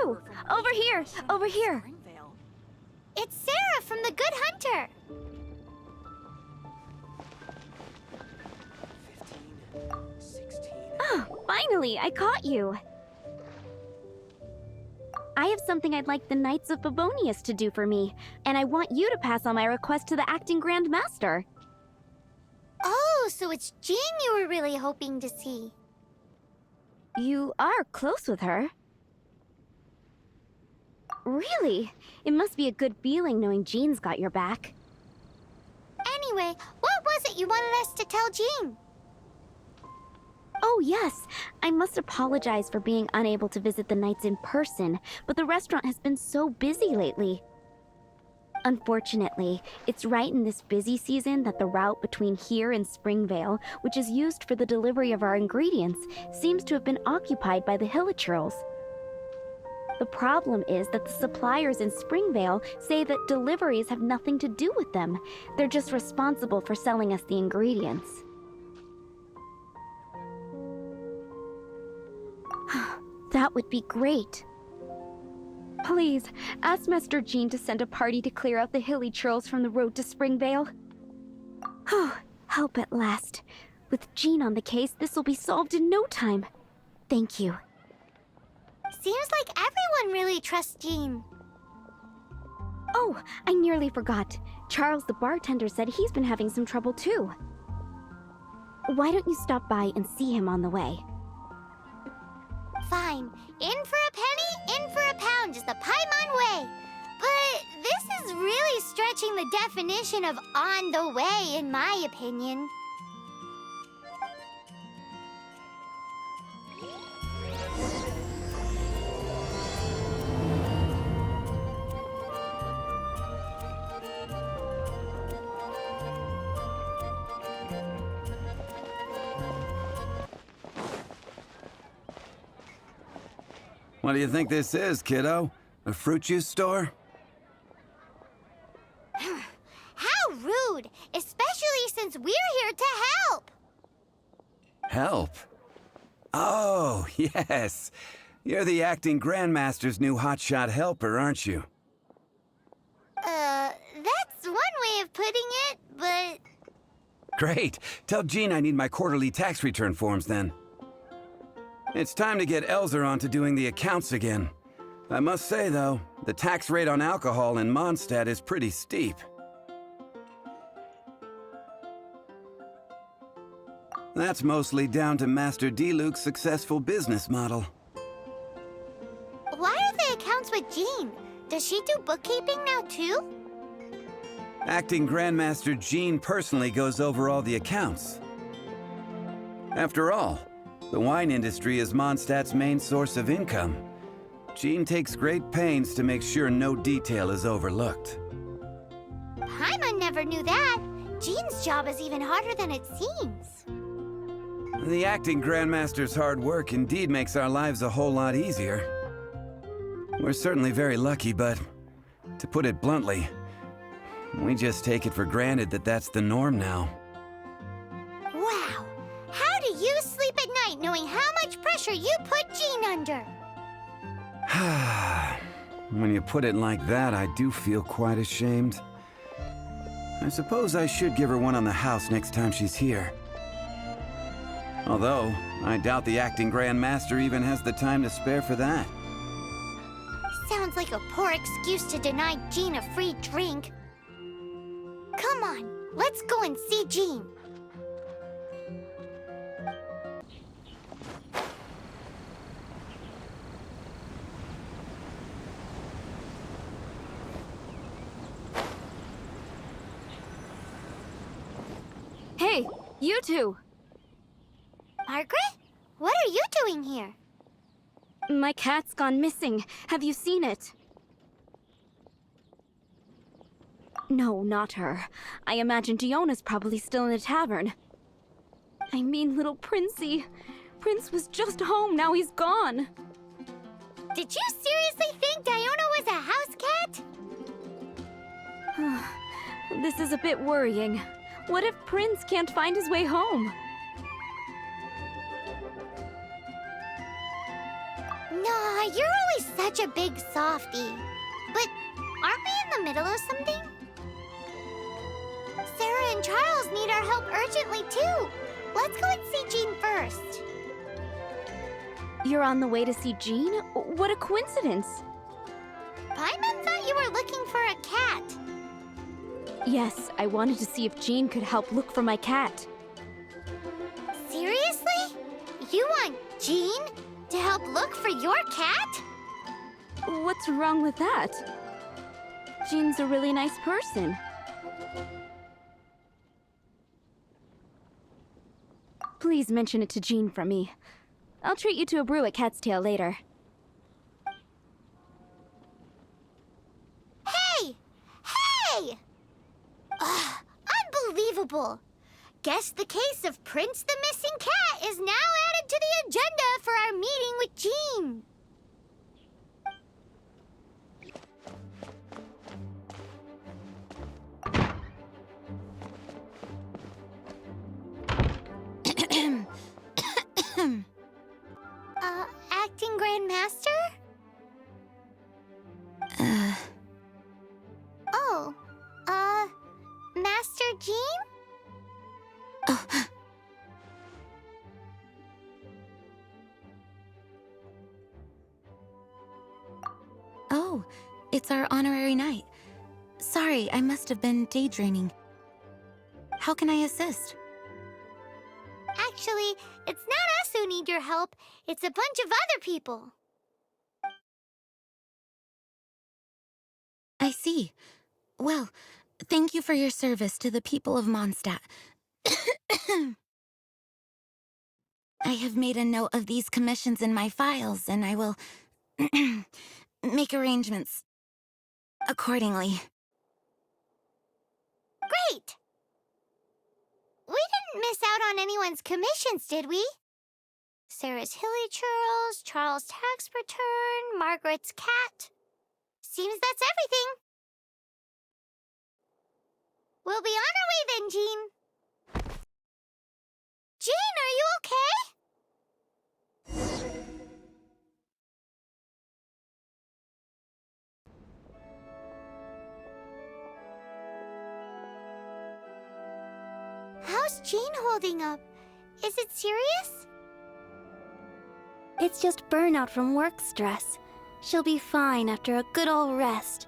too! Over here! Over here! It's Sarah from the Good Hunter! 15, 16... Oh, finally! I caught you! I have something I'd like the Knights of Favonius to do for me, and I want you to pass on my request to the acting Grand Master. Oh, so it's Jean you were really hoping to see. You are close with her. Really? It must be a good feeling knowing Jean's got your back. Anyway, what was it you wanted us to tell Jean? Oh, yes. I must apologize for being unable to visit the Knights in person, but the restaurant has been so busy lately. Unfortunately, it's right in this busy season that the route between here and Springvale, which is used for the delivery of our ingredients, seems to have been occupied by the Hilichurls. The problem is that the suppliers in Springvale say that deliveries have nothing to do with them. They're just responsible for selling us the ingredients. That would be great. Please, ask Master Jean to send a party to clear out the Hilichurls from the road to Springvale. Help at last. With Jean on the case, this will be solved in no time. Thank you. Seems like everyone really trusts Jean. Oh, I nearly forgot. Charles the bartender said he's been having some trouble too. Why don't you stop by and see him on the way? Fine. In for a penny, in for a pound is the Paimon way. But this is really stretching the definition of on the way, in my opinion. What do you think this is, kiddo? A fruit juice store? How rude! Especially since we're here to help! Help? Oh, yes. You're the acting Grandmaster's new hotshot helper, aren't you? That's one way of putting it, but... Great. Tell Jean I need my quarterly tax return forms then. It's time to get Elzer on to doing the accounts again. I must say, though, the tax rate on alcohol in Mondstadt is pretty steep. That's mostly down to Master Diluc's successful business model. Why are the accounts with Jean? Does she do bookkeeping now, too? Acting Grandmaster Jean personally goes over all the accounts. After all, the wine industry is Mondstadt's main source of income. Jean takes great pains to make sure no detail is overlooked. Paimon never knew that. Jean's job is even harder than it seems. The acting Grandmaster's hard work indeed makes our lives a whole lot easier. We're certainly very lucky, but to put it bluntly, we just take it for granted that that's the norm now. Wow. How do you sleep at night knowing how much pressure you put Jean under? When you put it like that, I do feel quite ashamed. I suppose I should give her one on the house next time she's here. Although, I doubt the acting Grandmaster even has the time to spare for that. Sounds like a poor excuse to deny Jean a free drink. Come on, let's go and see Jean. Hey, you two! Margaret? What are you doing here? My cat's gone missing. Have you seen it? No, not her. I imagine Diona's probably still in the tavern. I mean, little Princey. Prince was just home, now he's gone. Did you seriously think Diona was a house cat? This is a bit worrying. What if Prince can't find his way home? No, Aw, you're always such a big softie. But aren't we in the middle of something? Sarah and Charles need our help urgently, too. Let's go and see Jean first. You're on the way to see Jean? What a coincidence! Paimon thought you were looking for a cat. Yes, I wanted to see if Jean could help look for my cat. Seriously? You want Jean to help look for your cat? What's wrong with that? Jean's a really nice person. Please mention it to Jean from me. I'll treat you to a brew at Cat's Tail later. Hey! Hey! Ugh, unbelievable! Guess the case of Prince the Missing Cat is now added to the agenda for our meeting with Jean. Acting Grand Master? Oh, Master Jean? Oh, it's our honorary knight. Sorry, I must have been daydreaming. How can I assist? Actually, it's not us who need your help. It's a bunch of other people. I see. Well, thank you for your service to the people of Mondstadt. I have made a note of these commissions in my files, and I will make arrangements accordingly. Great! We didn't miss out on anyone's commissions, did we? Sarah's hilly churls, Charles' tax return, Margaret's cat. Seems that's everything. We'll be on our way then, Jean. Jean, are you okay? How's Jean holding up? Is it serious? It's just burnout from work stress. She'll be fine after a good old rest.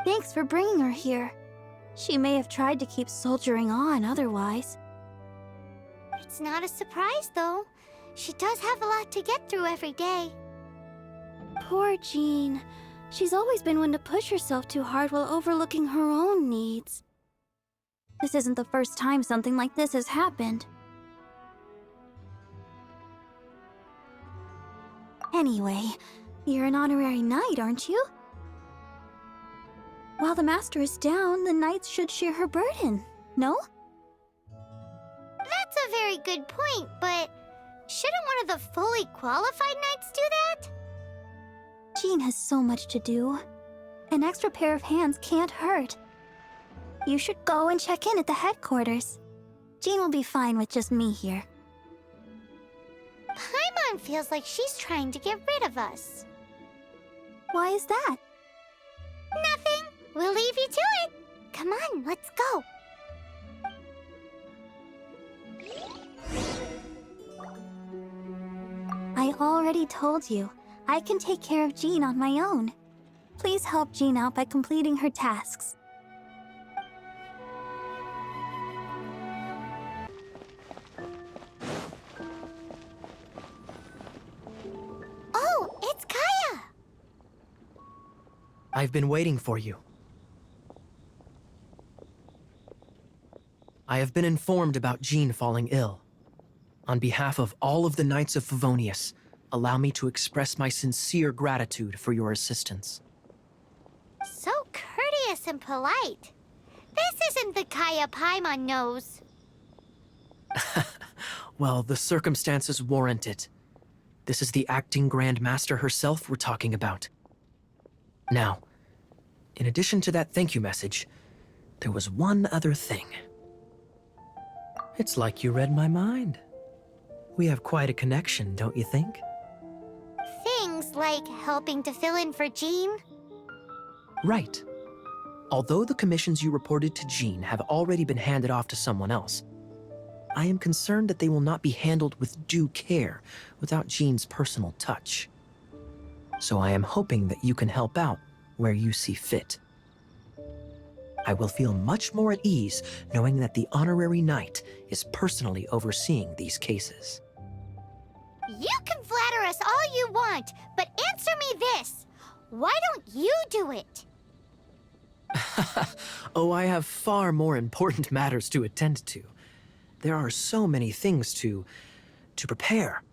Thanks for bringing her here. She may have tried to keep soldiering on otherwise. It's not a surprise, though. She does have a lot to get through every day. Poor Jean. She's always been one to push herself too hard while overlooking her own needs. This isn't the first time something like this has happened. Anyway, you're an honorary knight, aren't you? While the master is down, the knights should share her burden, no? That's a very good point, but shouldn't one of the fully qualified knights do that? Jean has so much to do. An extra pair of hands can't hurt. You should go and check in at the headquarters. Jean will be fine with just me here. Paimon feels like she's trying to get rid of us. Why is that? Nothing. We'll leave you to it. Come on, let's go. I already told you. I can take care of Jean on my own. Please help Jean out by completing her tasks. Oh, it's Kaya! I've been waiting for you. I have been informed about Jean falling ill. On behalf of all of the Knights of Favonius, allow me to express my sincere gratitude for your assistance. So courteous and polite. This isn't the Kaya Paimon knows. Well, the circumstances warrant it. This is the acting Grand Master herself we're talking about. Now, in addition to that thank you message, there was one other thing. It's like you read my mind. We have quite a connection, don't you think? like helping to fill in for Jean? Right. Although the commissions you reported to Jean have already been handed off to someone else, I am concerned that they will not be handled with due care without Jean's personal touch. So I am hoping that you can help out where you see fit. I will feel much more at ease knowing that the honorary knight is personally overseeing these cases. You can flatter us all you want, but answer me this. Why don't you do it? Oh, I have far more important matters to attend to. There are so many things to prepare.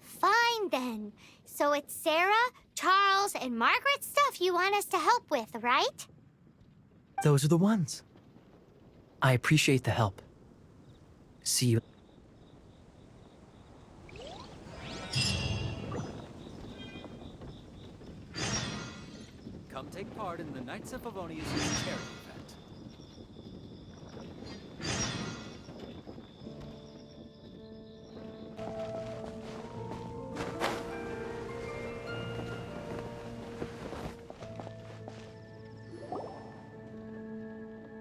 Fine then. So it's Sarah, Charles, and Margaret's stuff you want us to help with, right? Those are the ones. I appreciate the help. See you. Come take part in the Knights of Favonius' charity event.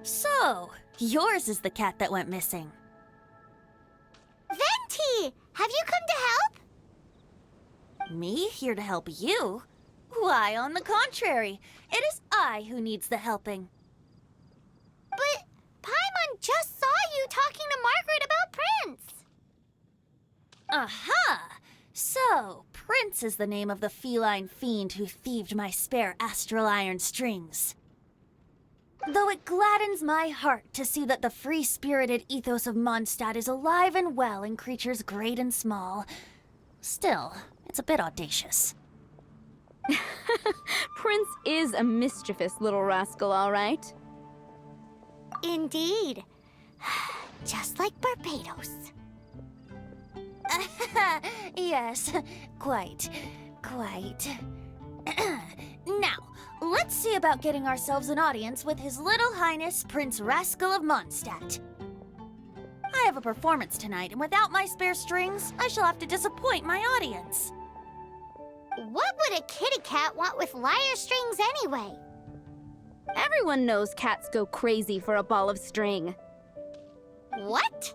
So, yours is the cat that went missing. Venti! Have you come to help? Me here to help you? Why, on the contrary, it is I who needs the helping. But Paimon just saw you talking to Margaret about Prince. Aha! So, Prince is the name of the feline fiend who thieved my spare astral iron strings. Though it gladdens my heart to see that the free-spirited ethos of Mondstadt is alive and well in creatures great and small, still, it's a bit audacious. Prince is a mischievous little rascal, all right. Indeed. Just like Barbados. Yes, quite. Now, let's see about getting ourselves an audience with His Little Highness Prince Rascal of Mondstadt. I have a performance tonight, and without my spare strings, I shall have to disappoint my audience. What would a kitty cat want with lyre strings anyway? Everyone knows cats go crazy for a ball of string. What?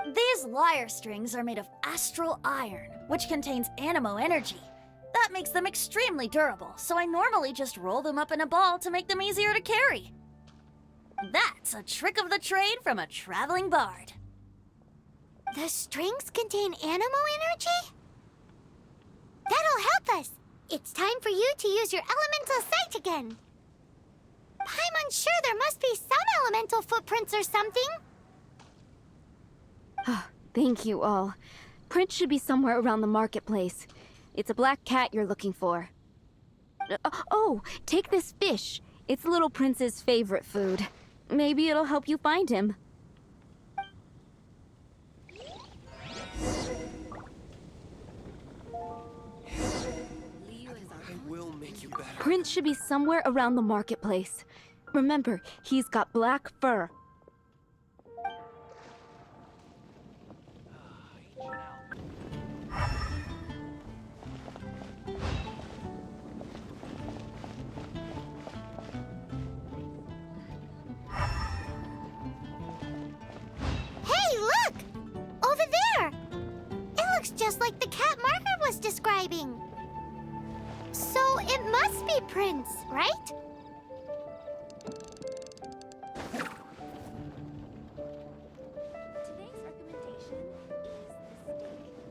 These lyre strings are made of astral iron, which contains animo energy. That makes them extremely durable, so I normally just roll them up in a ball to make them easier to carry. That's a trick of the trade from a traveling bard. The strings contain animo energy? That'll help us. It's time for you to use your elemental sight again. Paimon's sure there must be some elemental footprints or something. Thank you all. Prince should be somewhere around the marketplace. It's a black cat you're looking for. Oh, take this fish. It's Little Prince's favorite food. Maybe it'll help you find him. Prince should be somewhere around the marketplace. Remember, he's got black fur. Hey, look! Over there! It looks just like the cat Margaret was describing. So it must be Prince, right? Today's recommendation is the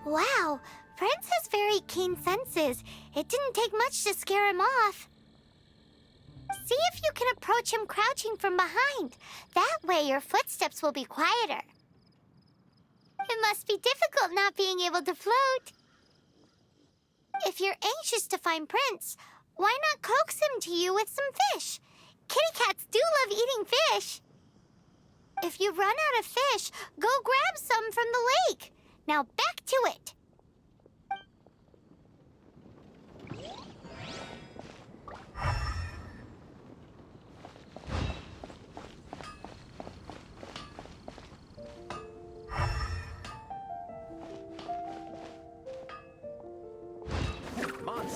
Wow, Prince has very keen senses. It didn't take much to scare him off. See if you can approach him crouching from behind. That way your footsteps will be quieter. It must be difficult not being able to float. If you're anxious to find Prince, why not coax him to you with some fish? Kitty cats do love eating fish. If you run out of fish, go grab some from the lake. Now back to it.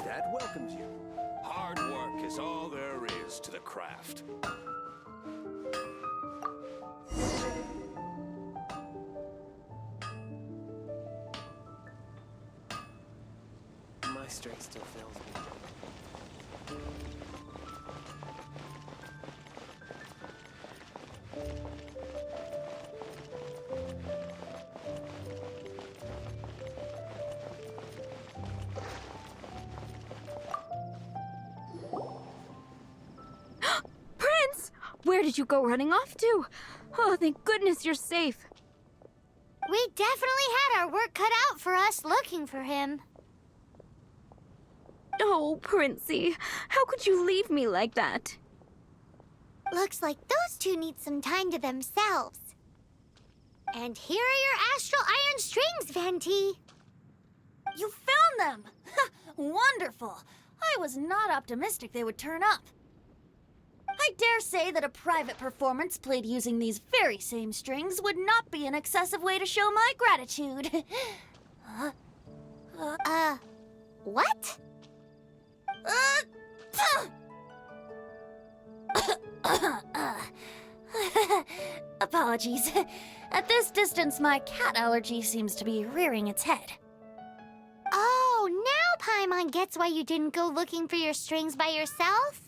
Mondstadt welcomes you. Hard work is all there is to the craft. My strength still fails me. Prince! Where did you go running off to? Oh, thank goodness you're safe. We definitely had our work cut out for us looking for him. Oh, Princey, how could you leave me like that? Looks like those two need some time to themselves. And here are your astral iron strings, Venti. You found them! Wonderful! I was not optimistic they would turn up. I dare say that a private performance played using these very same strings would not be an excessive way to show my gratitude. What? Apologies. At this distance, my cat allergy seems to be rearing its head. Oh, now Paimon gets why you didn't go looking for your strings by yourself.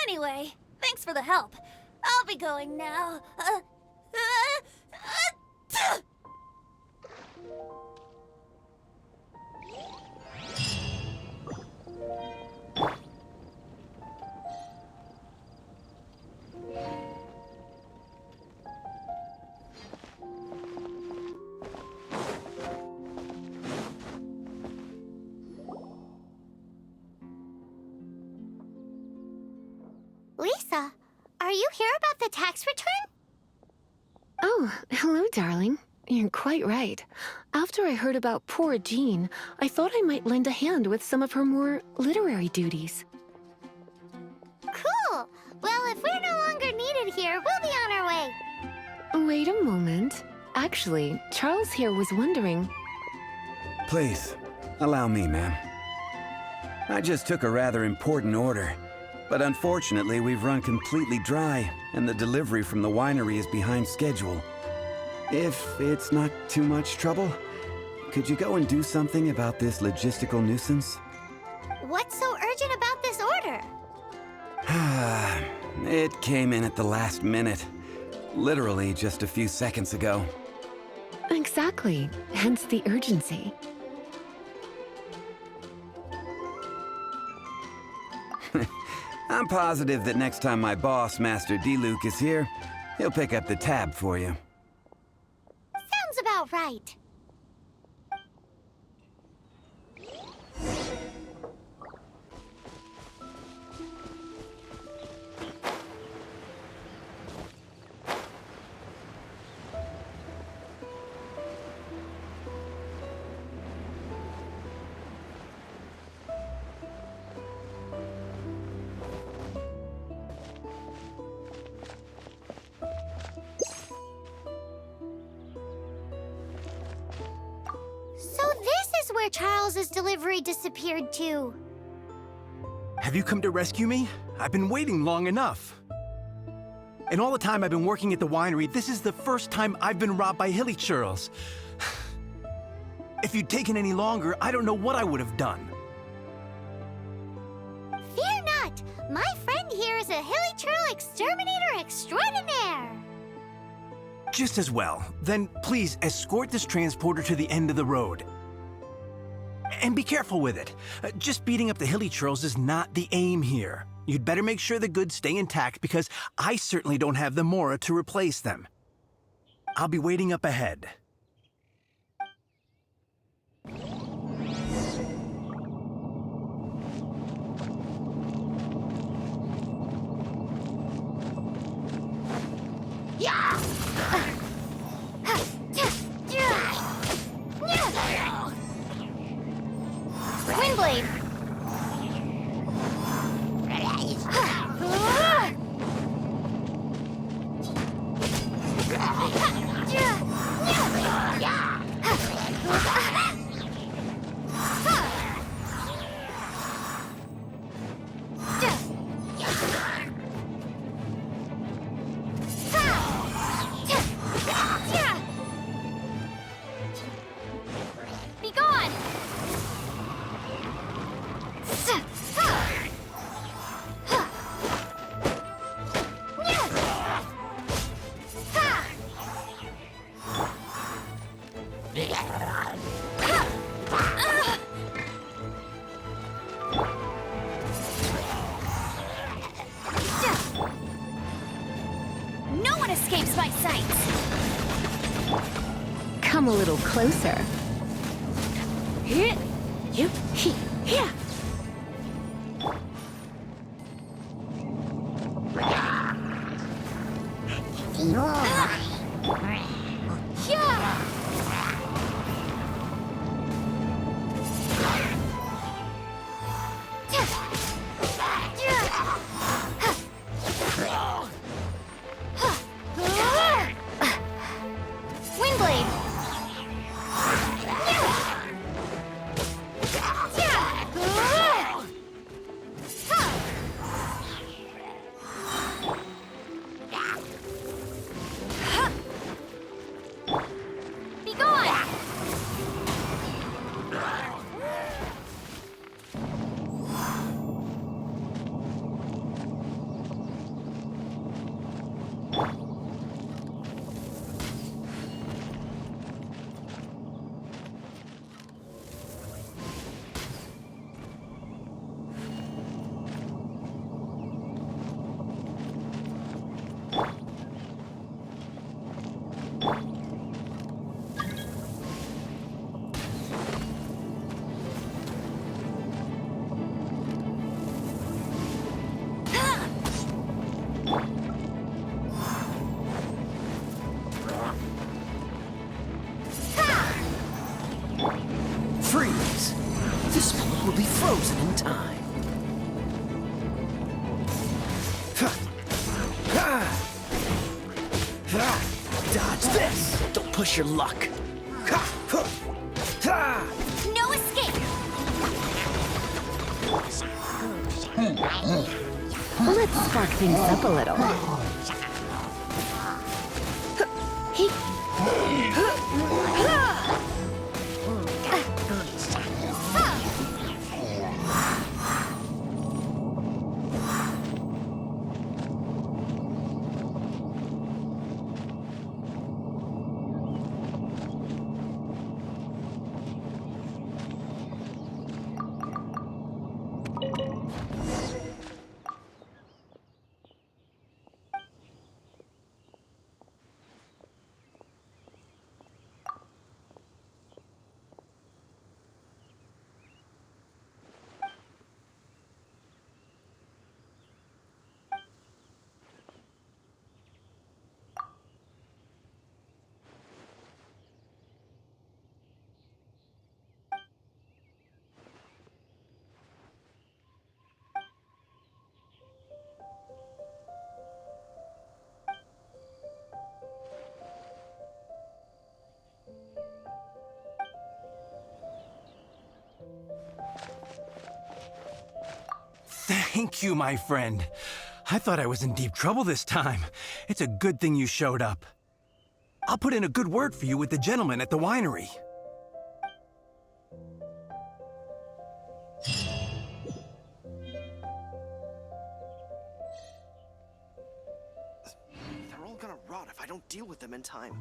Anyway, thanks for the help. I'll be going now. Lisa, are you here about the tax return? Oh, hello, darling. You're quite right. After I heard about poor Jean, I thought I might lend a hand with some of her more literary duties. Cool. Well, if we're no longer needed here, we'll be on our way. Wait a moment. Actually, Charles here was wondering... Please, allow me, ma'am. I just took a rather important order. But unfortunately, we've run completely dry, and the delivery from the winery is behind schedule. If it's not too much trouble, could you go and do something about this logistical nuisance? What's so urgent about this order? It came in at the last minute. Literally just a few seconds ago. Exactly. Hence the urgency. I'm positive that next time my boss, Master D-Luke, is here, he'll pick up the tab for you. Sounds about right. Where Charles's delivery disappeared to. Have you come to rescue me? I've been waiting long enough. In all the time I've been working at the winery, this is the first time I've been robbed by hilly churls. If you'd taken any longer, I don't know what I would have done. Fear not! My friend here is a hilly churl exterminator extraordinaire! Just as well. Then please escort this transporter to the end of the road. And be careful with it. Just beating up the hilly churls is not the aim here. You'd better make sure the goods stay intact because I certainly don't have the Mora to replace them. I'll be waiting up ahead. Windblade! on! No one escapes my sights! Come a little closer. Windblade! Be gone! Freeze! This moment will be frozen in time. Dodge this! Don't push your luck. No escape! Let's spark things up a little. Thank you, my friend. I thought I was in deep trouble this time. It's a good thing you showed up. I'll put in a good word for you with the gentleman at the winery. They're all gonna rot if I don't deal with them in time.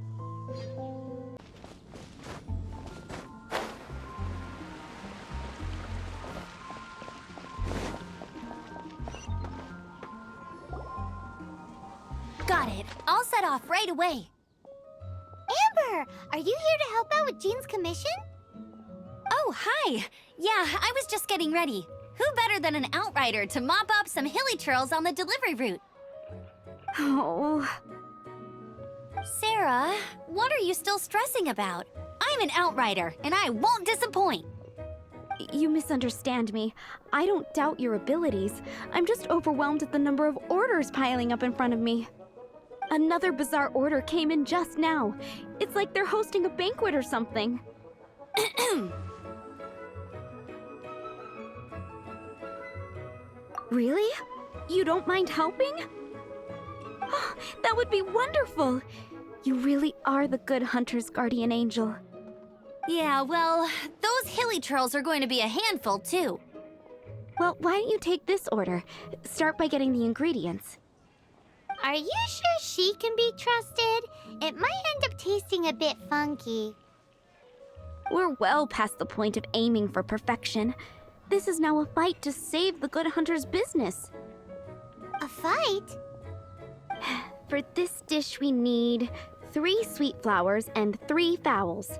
Got it. I'll set off right away. Amber, are you here to help out with Jean's commission? Oh, hi. Yeah, I was just getting ready. Who better than an outrider to mop up some hilly churls on the delivery route? Oh, Sarah, what are you still stressing about? I'm an outrider, and I won't disappoint. you misunderstand me. I don't doubt your abilities. I'm just overwhelmed at the number of orders piling up in front of me. Another bizarre order came in just now. It's like they're hosting a banquet or something. Really? You don't mind helping? That would be wonderful! You really are the good hunter's guardian angel. Yeah, well, those hilly churls are going to be a handful, too. Well, why don't you take this order? Start by getting the ingredients. Are you sure she can be trusted? It might end up tasting a bit funky. We're well past the point of aiming for perfection. This is now a fight to save the Good Hunter's business. A fight? For this dish we need 3 sweet flowers and 3 fowls.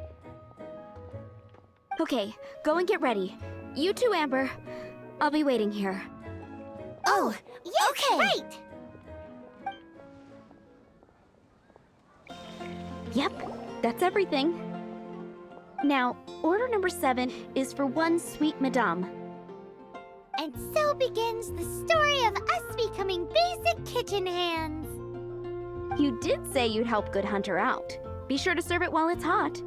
Okay, go and get ready. You too, Amber. I'll be waiting here. Oh, yes, okay. right! Yep, that's everything. Now, order number 7 is for 1 sweet madame. And so begins the story of us becoming basic kitchen hands. You did say you'd help Good Hunter out. Be sure to serve it while it's hot.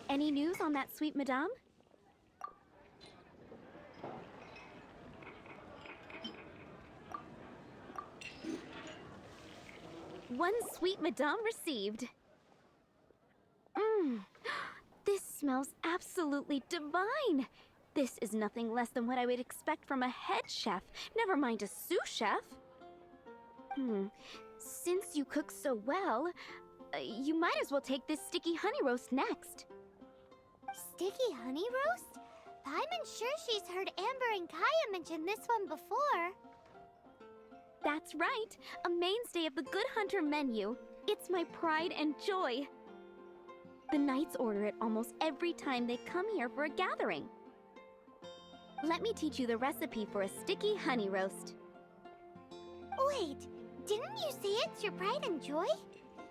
Any news on that sweet madame? One sweet madame received. This smells absolutely divine. This is nothing less than what I would expect from a head chef, never mind a sous chef. Since you cook so well, you might as well take this sticky honey roast next. Sticky honey roast? Paimon's sure she's heard Amber and Kaya mention this one before. That's right, a mainstay of the Good Hunter menu. It's my pride and joy. The knights order it almost every time they come here for a gathering. Let me teach you the recipe for a sticky honey roast. Wait, didn't you say it's your pride and joy?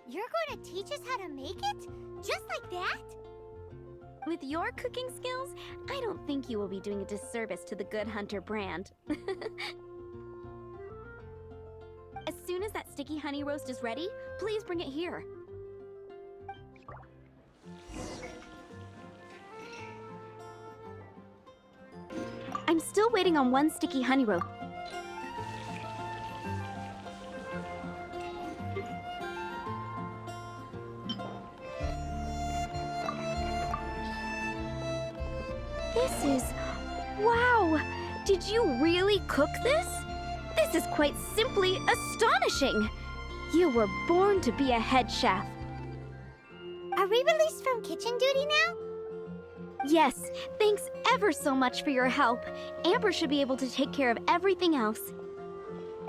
You're going to teach us how to make it? Just like that? With your cooking skills, I don't think you will be doing a disservice to the Good Hunter brand. As soon as that sticky honey roast is ready, please bring it here. I'm still waiting on 1 sticky honey roast. This is... wow! Did you really cook this? This is quite simply astonishing! You were born to be a head chef. Are we released from kitchen duty now? Yes, thanks ever so much for your help. Amber should be able to take care of everything else.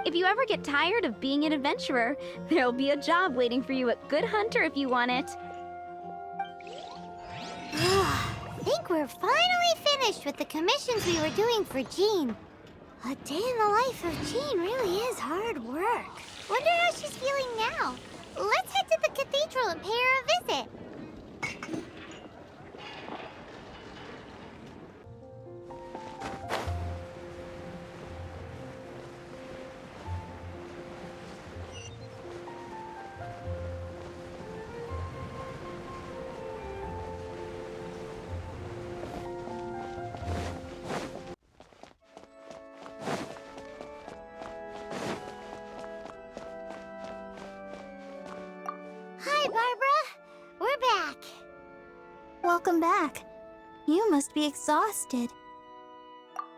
If you ever get tired of being an adventurer, there'll be a job waiting for you at Good Hunter if you want it. I think we're finally finished with the commissions we were doing for Jean. A day in the life of Jean really is hard work. Wonder how she's feeling now. Let's head to the cathedral and pay her a visit. Hi, Barbara. We're back. Welcome back. You must be exhausted.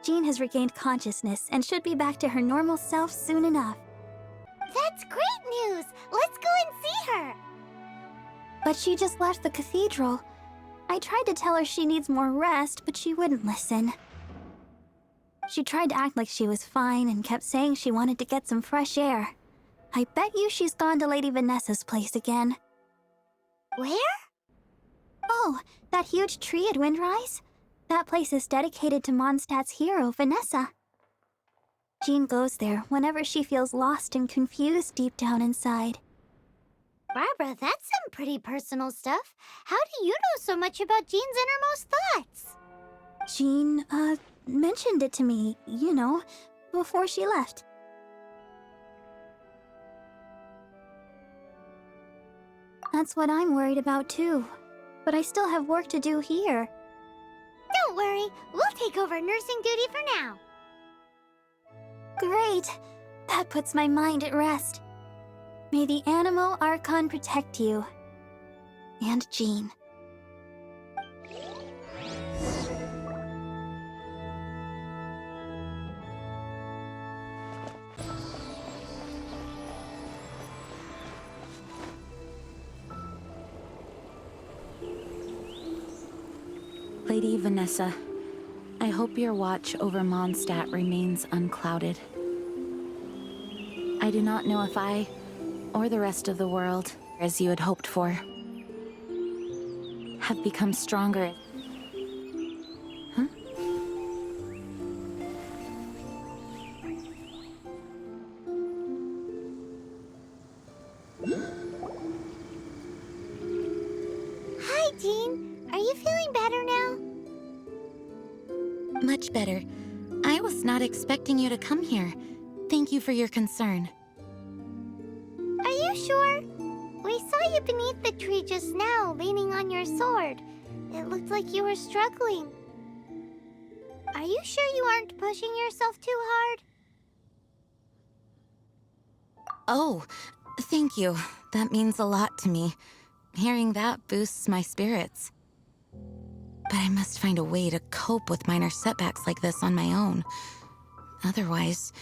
Jean has regained consciousness and should be back to her normal self soon enough. That's great news. Let's go and see her. But she just left the cathedral. I tried to tell her she needs more rest, but she wouldn't listen. She tried to act like she was fine and kept saying she wanted to get some fresh air. I bet you she's gone to Lady Vanessa's place again. Where? Oh, that huge tree at Windrise? That place is dedicated to Mondstadt's hero, Vanessa. Jean goes there whenever she feels lost and confused deep down inside. Barbara, that's some pretty personal stuff. How do you know so much about Jean's innermost thoughts? Jean, mentioned it to me, you know, before she left. That's what I'm worried about too. But I still have work to do here. Don't worry, we'll take over nursing duty for now. Great. That puts my mind at rest. May the Animo Archon protect you. And Jean. Lady Vanessa, I hope your watch over Mondstadt remains unclouded. I do not know if I, or the rest of the world, as you had hoped for, have become stronger. Huh? Hi, Jean. Are you feeling better now? Much better. I was not expecting you to come here. Thank you for your concern. Are you sure? We saw you beneath the tree just now, leaning on your sword. It looked like you were struggling. Are you sure you aren't pushing yourself too hard? Oh, thank you. That means a lot to me. Hearing that boosts my spirits. But I must find a way to cope with minor setbacks like this on my own. Otherwise,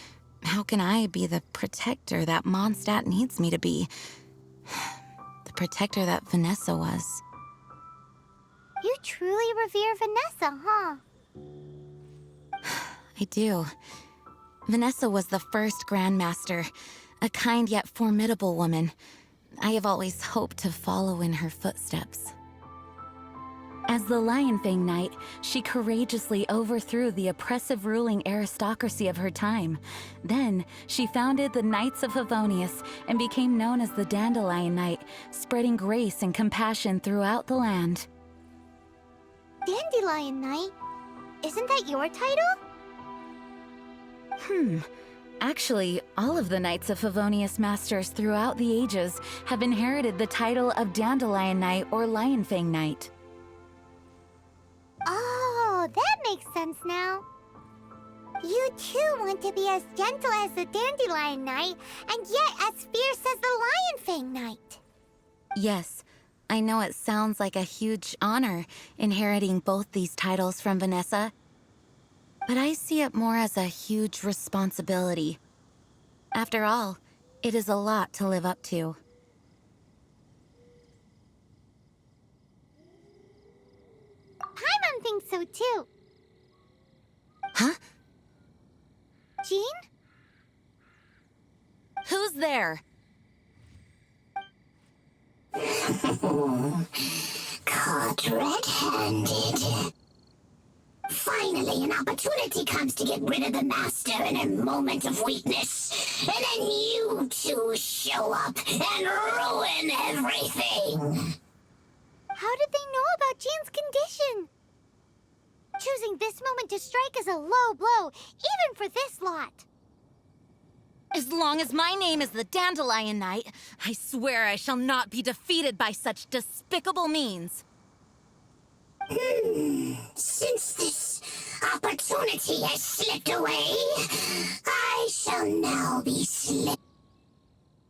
how can I be the protector that Mondstadt needs me to be? The protector that Vanessa was. You truly revere Vanessa, huh? I do. Vanessa was the first Grandmaster, a kind yet formidable woman. I have always hoped to follow in her footsteps. As the Lionfang Knight, she courageously overthrew the oppressive ruling aristocracy of her time. Then, she founded the Knights of Favonius and became known as the Dandelion Knight, spreading grace and compassion throughout the land. Dandelion Knight? Isn't that your title? Actually, all of the Knights of Favonius Masters throughout the ages have inherited the title of Dandelion Knight or Lionfang Knight. Oh, that makes sense now. You too want to be as gentle as the Dandelion Knight, and yet as fierce as the Lionfang Knight. Yes, I know it sounds like a huge honor, inheriting both these titles from Vanessa, but I see it more as a huge responsibility. After all, it is a lot to live up to. Paimon thinks so too. Huh? Jean? Who's there? Caught red-handed. Finally, an opportunity comes to get rid of the Master in a moment of weakness. And then you two show up and ruin everything. How did they know about Jean's condition? Choosing this moment to strike is a low blow, even for this lot. As long as my name is the Dandelion Knight, I swear I shall not be defeated by such despicable means. Since this opportunity has slipped away, I shall now be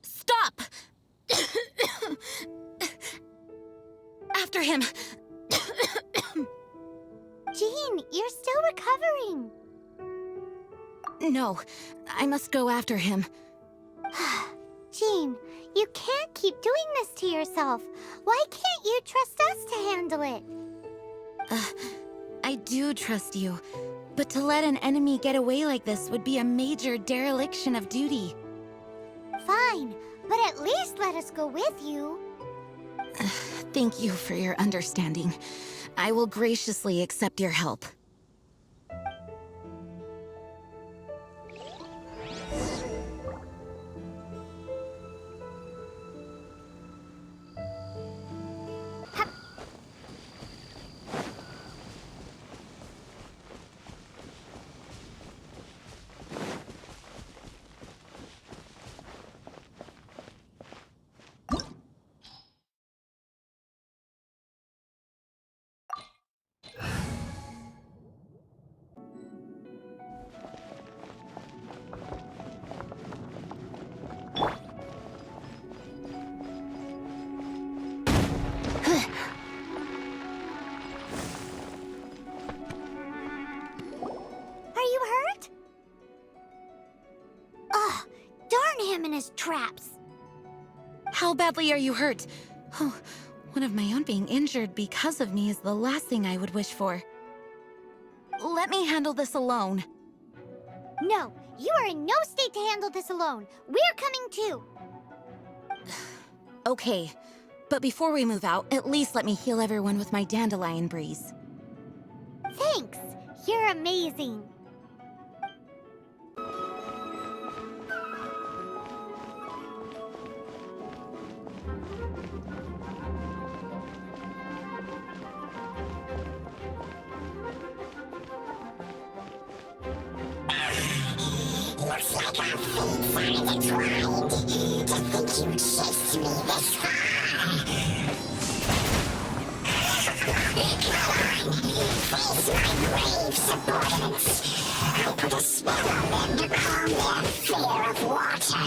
Stop! After him! Jean, you're still recovering. No, I must go after him. Jean, you can't keep doing this to yourself. Why can't you trust us to handle it? I do trust you, but to let an enemy get away like this would be a major dereliction of duty. Fine, but at least let us go with you. Thank you for your understanding. I will graciously accept your help. these traps. How badly are you hurt? Oh, one of my own being injured because of me is the last thing I would wish for. Let me handle this alone. No, you are in no state to handle this alone. We're coming too. Okay, but before we move out, at least let me heal everyone with my dandelion breeze. Thanks. You're amazing. Looks like our fates are intertwined. To think you chased me this far. Come on, face my brave subordinates. I put a spell on them to calm their fear of water.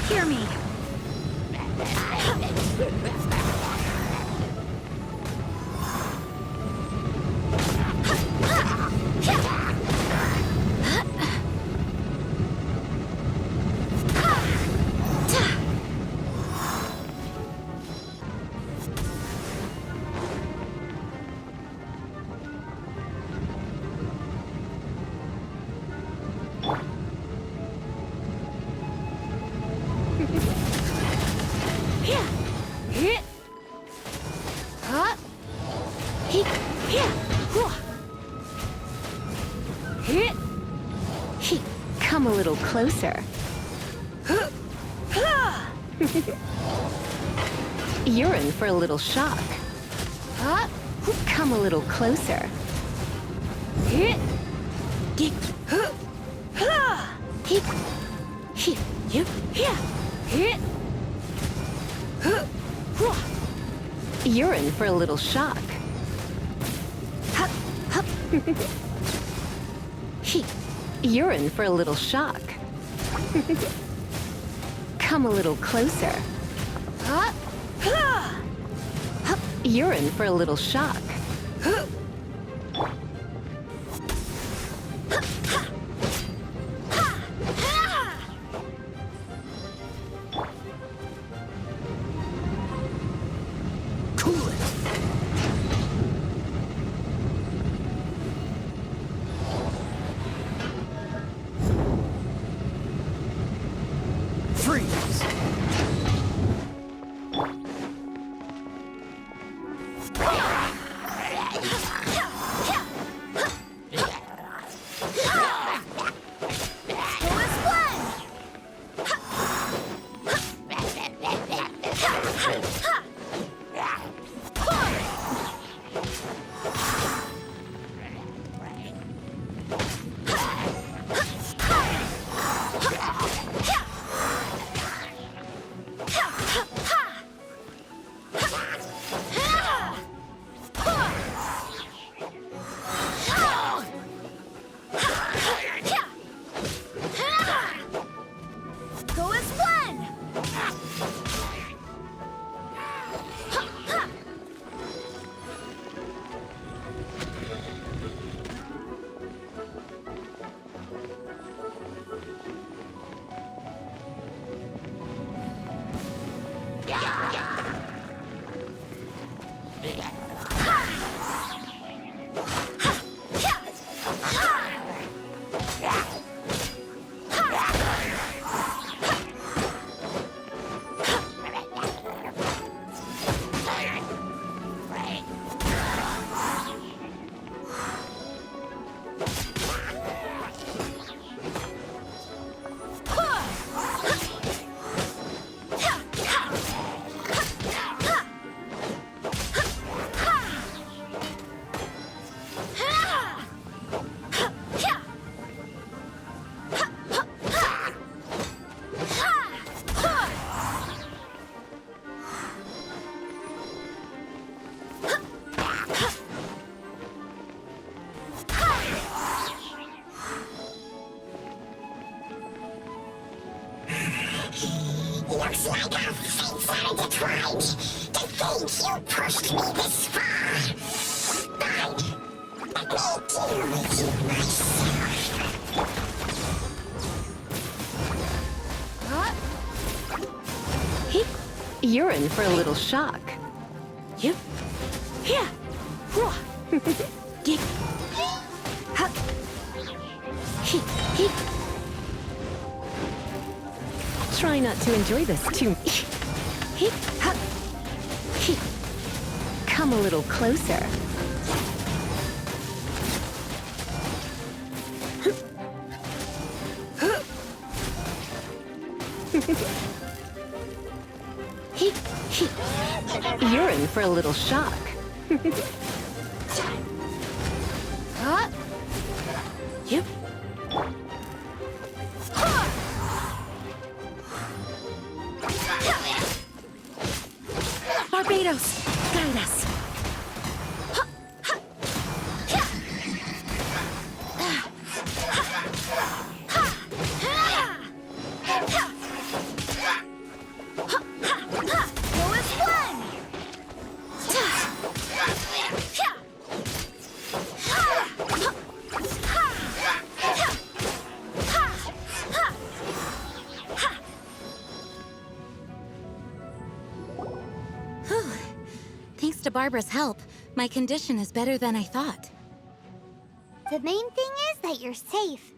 Hear me. Come a little closer. You're in for a little shock. Come a little closer. You're in for a little shock. You're in for a little shock. Come a little closer. You're in for a little shock. Looks like our fates are intertwined. To think you pushed me this far. Fine. Let me deal with you myself. You're in for a little shock. Yep. Yeah. Get. Huck. He. Try not to enjoy this too much. Come a little closer. You're in for a little shock. Yep. Barbados, guide us. Thanks to Barbara's help, my condition is better than I thought. The main thing is that you're safe.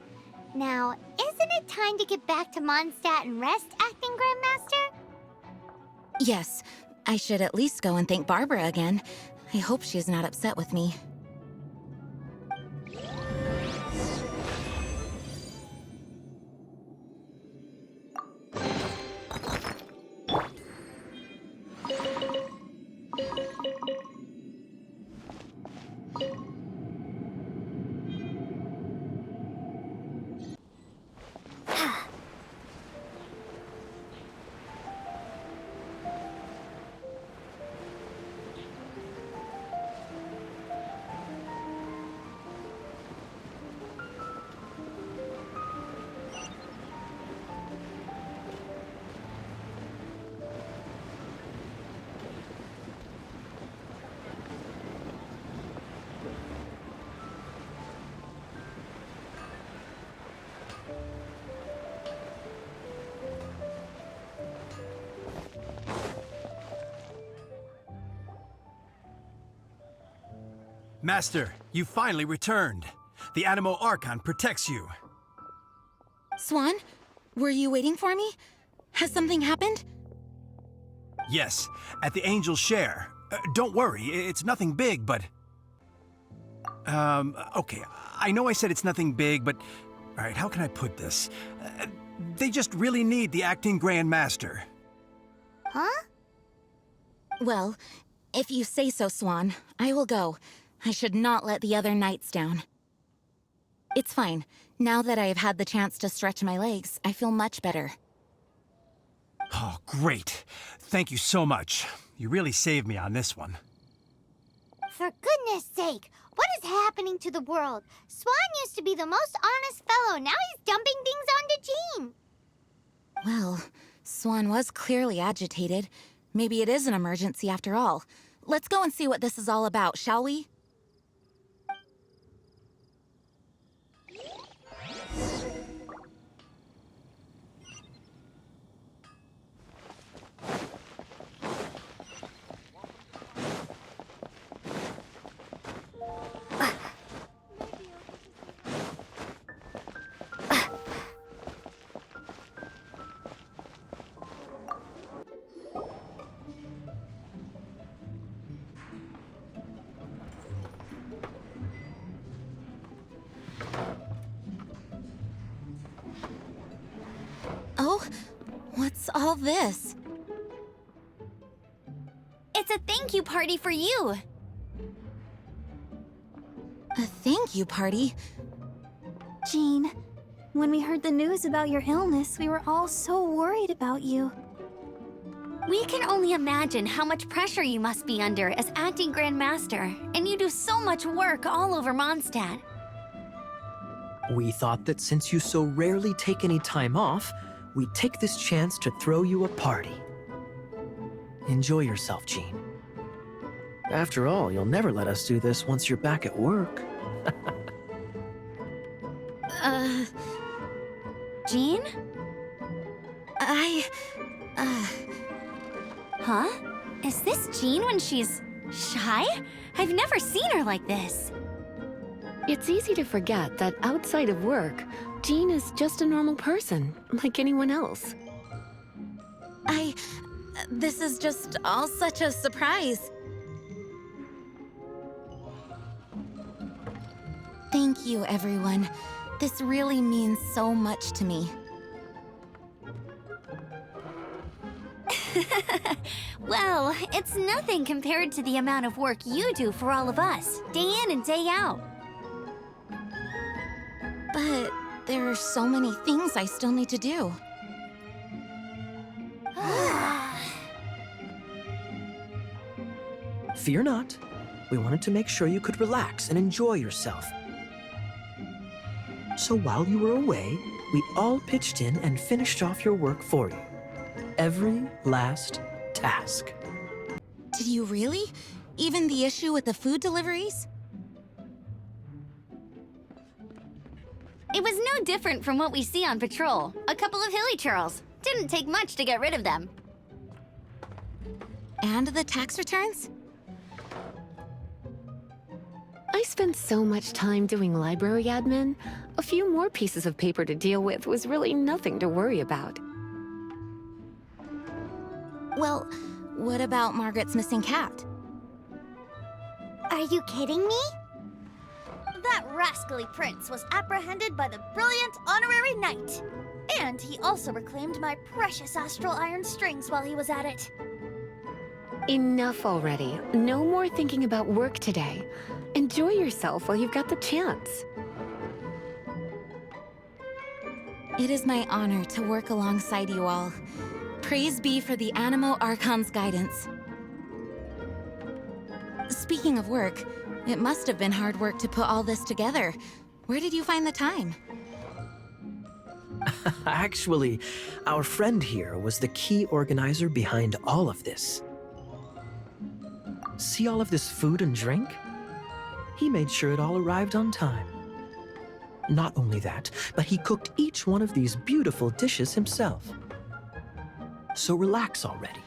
Now, isn't it time to get back to Mondstadt and rest, Acting Grandmaster? Yes, I should at least go and thank Barbara again. I hope she's not upset with me. Master, you finally returned. The Animo Archon protects you. Swan, were you waiting for me? Has something happened? Yes, at the Angel's Share. Don't worry, it's nothing big, but... okay, I know I said it's nothing big, but... Alright, how can I put this? They just really need the Acting Grand Master. Huh? Well, if you say so, Swan, I will go. I should not let the other knights down. It's fine. Now that I have had the chance to stretch my legs, I feel much better. Oh, great. Thank you so much. You really saved me on this one. For goodness sake, what is happening to the world? Swan used to be the most honest fellow. Now he's dumping things onto Jean. Well, Swan was clearly agitated. Maybe it is an emergency after all. Let's go and see what this is all about, shall we? all this? It's a thank you party for you. A thank you party? Jean, when we heard the news about your illness, we were all so worried about you. We can only imagine how much pressure you must be under as acting Grand Master, and you do so much work all over Mondstadt. We thought that since you so rarely take any time off, we'd take this chance to throw you a party. Enjoy yourself, Jean. After all, you'll never let us do this once you're back at work. Jean? Huh? Is this Jean when she's shy? I've never seen her like this. It's easy to forget that outside of work, Jean is just a normal person, like anyone else. This is just all such a surprise. Thank you, everyone. This really means so much to me. Well, it's nothing compared to the amount of work you do for all of us, day in and day out. But there are so many things I still need to do. Fear not. We wanted to make sure you could relax and enjoy yourself. So while you were away, we all pitched in and finished off your work for you. Every last task. Did you really? Even the issue with the food deliveries? It was no different from what we see on patrol. A couple of hilly churls. Didn't take much to get rid of them. And the tax returns? I spent so much time doing library admin. A few more pieces of paper to deal with was really nothing to worry about. Well, what about Margaret's missing cat? Are you kidding me? That rascally prince was apprehended by the brilliant honorary knight. And he also reclaimed my precious astral iron strings while he was at it. Enough already. No more thinking about work today. Enjoy yourself while you've got the chance. It is my honor to work alongside you all. Praise be for the Animo Archon's guidance. Speaking of work, it must have been hard work to put all this together. Where did you find the time? Actually, our friend here was the key organizer behind all of this. See all of this food and drink? He made sure it all arrived on time. Not only that, but he cooked each one of these beautiful dishes himself. So relax already.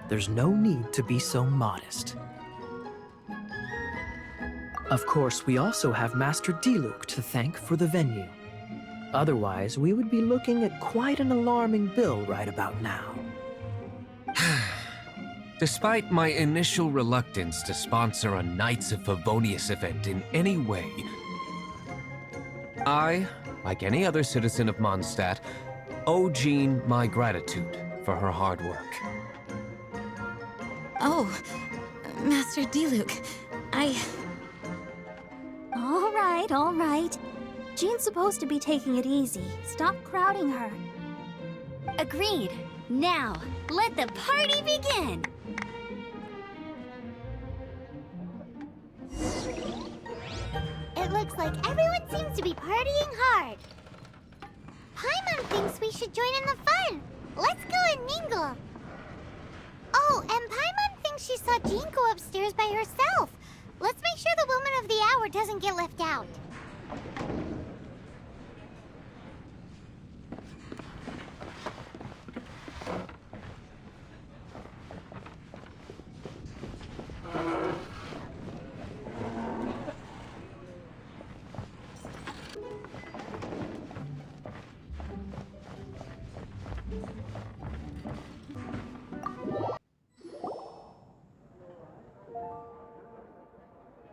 There's no need to be so modest. Of course, we also have Master Diluc to thank for the venue. Otherwise, we would be looking at quite an alarming bill right about now. Despite my initial reluctance to sponsor a Knights of Favonius event in any way, I, like any other citizen of Mondstadt, owe Jean my gratitude for her hard work. Oh, Master Diluc, All right. Jean's supposed to be taking it easy. Stop crowding her. Agreed. Now, let the party begin! It looks like everyone seems to be partying hard. Paimon thinks we should join in the fun. Let's go and mingle. Oh, and Paimon thinks she saw Jean go upstairs by herself. Let's make sure the woman of the hour doesn't get left out.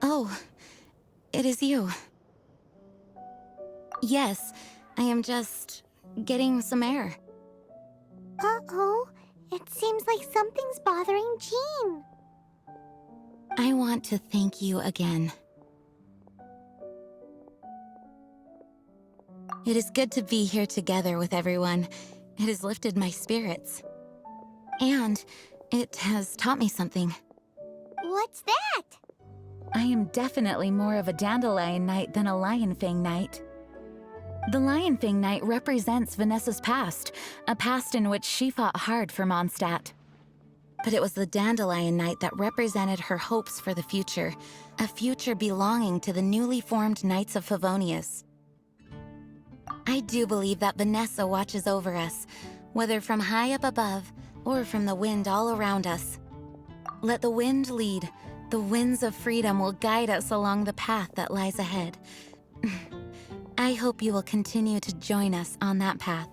Oh, it is you. Yes, I am just getting some air. Uh-oh. It seems like something's bothering Jean. I want to thank you again. It is good to be here together with everyone. It has lifted my spirits. And it has taught me something. What's that? I am definitely more of a Dandelion Knight than a Lionfang Knight. The Lionfang Knight represents Vanessa's past, a past in which she fought hard for Mondstadt. But it was the Dandelion Knight that represented her hopes for the future, a future belonging to the newly formed Knights of Favonius. I do believe that Vanessa watches over us, whether from high up above or from the wind all around us. Let the wind lead. The winds of freedom will guide us along the path that lies ahead. I hope you will continue to join us on that path.